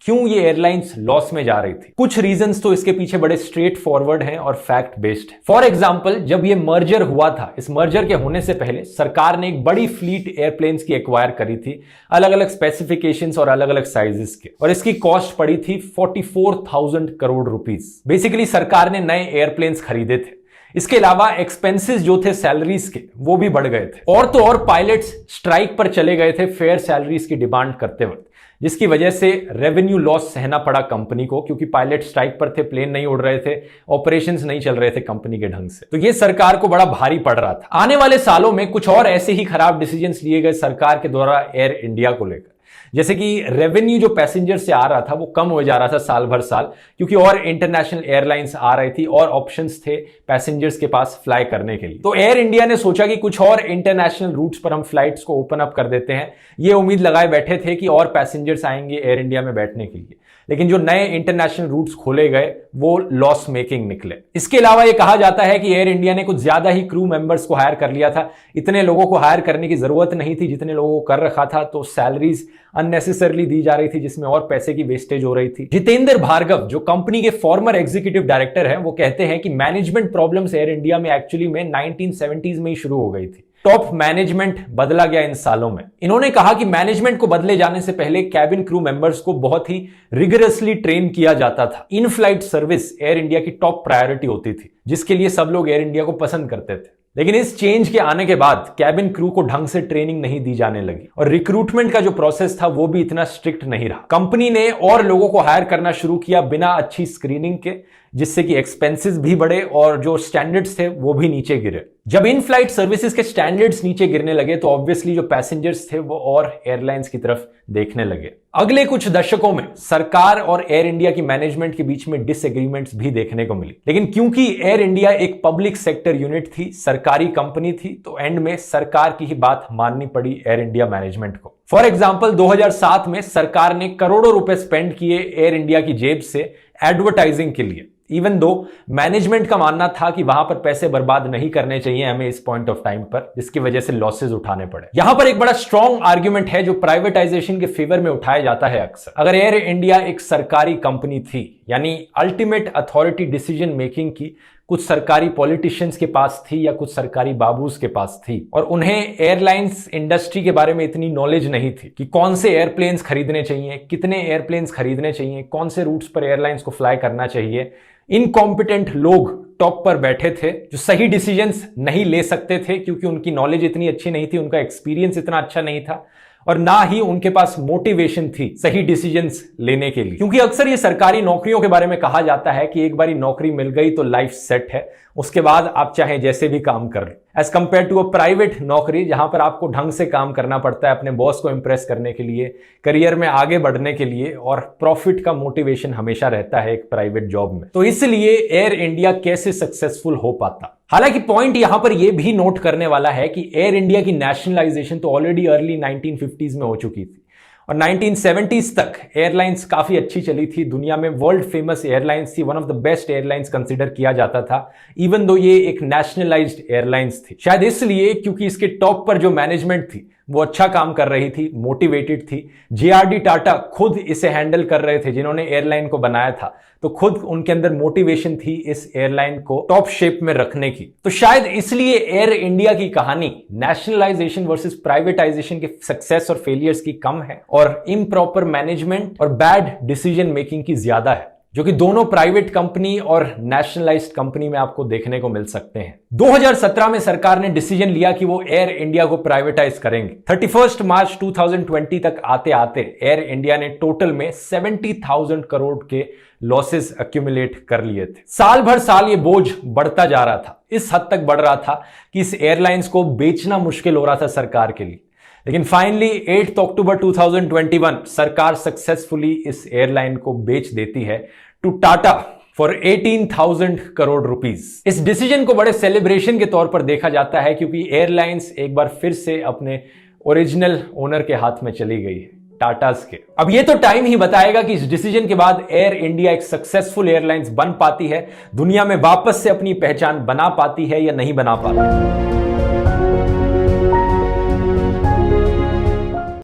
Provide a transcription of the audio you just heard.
क्यों ये airlines loss में जा रही थी? कुछ रीजंस तो इसके पीछे बड़े स्ट्रेट फॉरवर्ड हैं और फैक्ट बेस्ड है। फॉर एग्जांपल, जब ये मर्जर हुआ था, इस मर्जर के होने से पहले सरकार ने एक बड़ी फ्लीट एयरप्लेन्स की एक्वायर करी थी, अलग अलग स्पेसिफिकेशंस और अलग अलग साइजेस के, और इसकी कॉस्ट पड़ी थी 44,000 करोड़ रुपीस। बेसिकली सरकार ने नए एयरप्लेन्स खरीदे थे। इसके अलावा एक्सपेंसेस जो थे सैलरीज के, वो भी बढ़ गए थे, और तो और पायलट्स स्ट्राइक पर चले गए थे फेयर सैलरीज की डिमांड करते वक्त, जिसकी वजह से रेवेन्यू लॉस सहना पड़ा कंपनी को, क्योंकि पायलट स्ट्राइक पर थे, प्लेन नहीं उड़ रहे थे, ऑपरेशंस नहीं चल रहे थे कंपनी के ढंग से। तो ये सरकार को बड़ा भारी पड़ रहा था। आने वाले सालों में कुछ और ऐसे ही खराब डिसीजंस लिए गए सरकार के द्वारा एयर इंडिया को लेकर, जैसे कि रेवेन्यू जो पैसेंजर से आ रहा था वो कम हो जा रहा था साल भर साल, क्योंकि और इंटरनेशनल एयरलाइंस आ रही थी और ऑप्शंस थे पैसेंजर्स के पास फ्लाई करने के लिए। तो एयर इंडिया ने सोचा कि कुछ और इंटरनेशनल रूट्स पर हम फ्लाइट्स को ओपन अप कर देते हैं। ये उम्मीद लगाए बैठे थे कि और पैसेंजर्स आएंगे एयर इंडिया में बैठने के लिए, लेकिन जो नए इंटरनेशनल रूट्स खोले गए वो लॉस मेकिंग निकले। इसके अलावा ये कहा जाता है कि एयर इंडिया ने कुछ ज्यादा ही क्रू मेंबर्स को हायर कर लिया था। इतने लोगों को हायर करने की जरूरत नहीं थी जितने लोगों को कर रखा था, तो सैलरीज अननेसेसरली दी जा रही थी, जिसमें और पैसे की वेस्टेज हो रही थी। जितेंद्र भार्गव, जो कंपनी के फॉर्मर एग्जीक्यूटिव डायरेक्टर हैं, वो कहते हैं कि मैनेजमेंट प्रॉब्लम्स एयर इंडिया में एक्चुअली में 1970s में ही शुरू हो गई थी। टॉप मैनेजमेंट बदला गया इन सालों में। इन्होंने कहा कि मैनेजमेंट को बदले जाने से पहले कैबिन क्रू मेंबर्स को बहुत ही रिगरसली ट्रेन किया जाता था। In flight service air India की टॉप प्रायोरिटी होती थी, जिसके लिए सब लोग एयर इंडिया को पसंद करते थे। लेकिन इस चेंज के आने के बाद कैबिन क्रू को ढंग से ट्रेनिंग नहीं दी जाने लगी, और रिक्रूटमेंट का जो प्रोसेस था वो भी इतना स्ट्रिक्ट नहीं रहा। कंपनी ने और लोगों को हायर करना शुरू किया बिना अच्छी स्क्रीनिंग के, जिससे कि एक्सपेंसेस भी बढ़े और जो स्टैंडर्ड्स थे वो भी नीचे गिरे। जब इन फ्लाइट सर्विसेज के स्टैंडर्ड्स नीचे गिरने लगे तो ऑब्वियसली जो पैसेंजर्स थे वो और एयरलाइंस की तरफ देखने लगे। अगले कुछ दशकों में सरकार और एयर इंडिया की मैनेजमेंट के बीच में डिसएग्रीमेंट्स भी देखने को मिली, लेकिन क्योंकि एयर इंडिया एक पब्लिक सेक्टर यूनिट थी, सरकारी कंपनी थी, तो एंड में सरकार की ही बात माननी पड़ी एयर इंडिया मैनेजमेंट को। फॉर एग्जाम्पल, 2007 में सरकार ने करोड़ों रुपए स्पेंड किए एयर इंडिया की जेब से एडवर्टाइजिंग के लिए, इवन दो मैनेजमेंट का मानना था कि वहां पर पैसे बर्बाद नहीं करने चाहिए हमें इस पॉइंट ऑफ टाइम पर, जिसकी वजह से लॉसेस उठाने पड़े। यहां पर एक बड़ा स्ट्रॉन्ग आर्ग्यूमेंट है जो प्राइवेटाइजेशन के फेवर में उठाया जाता है अक्सर। अगर एयर इंडिया एक सरकारी कंपनी थी, यानी अल्टीमेट अथॉरिटी डिसीजन मेकिंग की कुछ सरकारी पॉलिटिशियंस के पास थी या कुछ सरकारी बाबूज के पास थी, और उन्हें एयरलाइंस इंडस्ट्री के बारे में इतनी नॉलेज नहीं थी कि कौन से एयरप्लेन्स खरीदने चाहिए, कितने एयरप्लेन्स खरीदने चाहिए, कौन से रूट्स पर एयरलाइंस को फ्लाई करना चाहिए। इनकॉम्पिटेंट लोग टॉप पर बैठे थे जो सही डिसीजंस नहीं ले सकते थे, क्योंकि उनकी नॉलेज इतनी अच्छी नहीं थी, उनका एक्सपीरियंस इतना अच्छा नहीं था, और ना ही उनके पास मोटिवेशन थी सही डिसीजंस लेने के लिए। क्योंकि अक्सर ये सरकारी नौकरियों के बारे में कहा जाता है कि एक बारी नौकरी मिल गई तो लाइफ सेट है, उसके बाद आप चाहे जैसे भी काम कर लें, as compared to a private नौकरी जहां पर आपको ढंग से काम करना पड़ता है अपने बॉस को इंप्रेस करने के लिए, करियर में आगे बढ़ने के लिए, और प्रॉफिट का मोटिवेशन हमेशा रहता है एक प्राइवेट जॉब में। तो इसलिए एयर इंडिया कैसे सक्सेसफुल हो पाता। हालांकि पॉइंट यहां पर यह भी नोट करने वाला है कि एयर इंडिया की नेशनलाइजेशन तो ऑलरेडी अर्ली 1950s में हो चुकी थी, और 1970s तक एयरलाइंस काफी अच्छी चली थी, दुनिया में वर्ल्ड फेमस एयरलाइंस थी, one of the best airlines consider किया जाता था, इवन दो ये एक नेशनलाइज्ड एयरलाइंस थी। शायद इसलिए क्योंकि इसके टॉप पर जो मैनेजमेंट थी वो अच्छा काम कर रही थी, मोटिवेटेड थी। JRD टाटा खुद इसे हैंडल कर रहे थे, जिन्होंने एयरलाइन को बनाया था, तो खुद उनके अंदर मोटिवेशन थी इस एयरलाइन को टॉप शेप में रखने की। तो शायद इसलिए एयर इंडिया की कहानी नेशनलाइजेशन वर्सेस प्राइवेटाइजेशन के सक्सेस और फेलियर्स की कम है, और इम्प्रॉपर मैनेजमेंट और बैड डिसीजन मेकिंग की ज्यादा है, जो कि दोनों प्राइवेट कंपनी और नेशनलाइज्ड कंपनी में आपको देखने को मिल सकते हैं। 2017 में सरकार ने डिसीजन लिया कि वो एयर इंडिया को प्राइवेटाइज करेंगे। 31 मार्च 2020 तक आते आते एयर इंडिया ने टोटल में 70,000 करोड़ के लॉसेस एक्यूमुलेट कर लिए थे। साल भर साल ये बोझ बढ़ता जा रहा था, इस हद तक बढ़ रहा था कि इस एयरलाइंस को बेचना मुश्किल हो रहा था सरकार के लिए। लेकिन फाइनली 8 अक्टूबर 2021 सरकार सक्सेसफुली इस एयरलाइन को बेच देती है to Tata for 18,000 crore rupees. इस डिसीजन को बड़े सेलिब्रेशन के तौर पर देखा जाता है, क्योंकि एयरलाइंस एक बार फिर से अपने ओरिजिनल ओनर के हाथ में चली गई है, टाटास के। अब ये तो टाइम ही बताएगा कि इस डिसीजन के बाद एयर इंडिया एक सक्सेसफुल एयरलाइंस बन पाती है, दुनिया में वापस से अपनी पहचान बना पाती है या नहीं बना पाती है।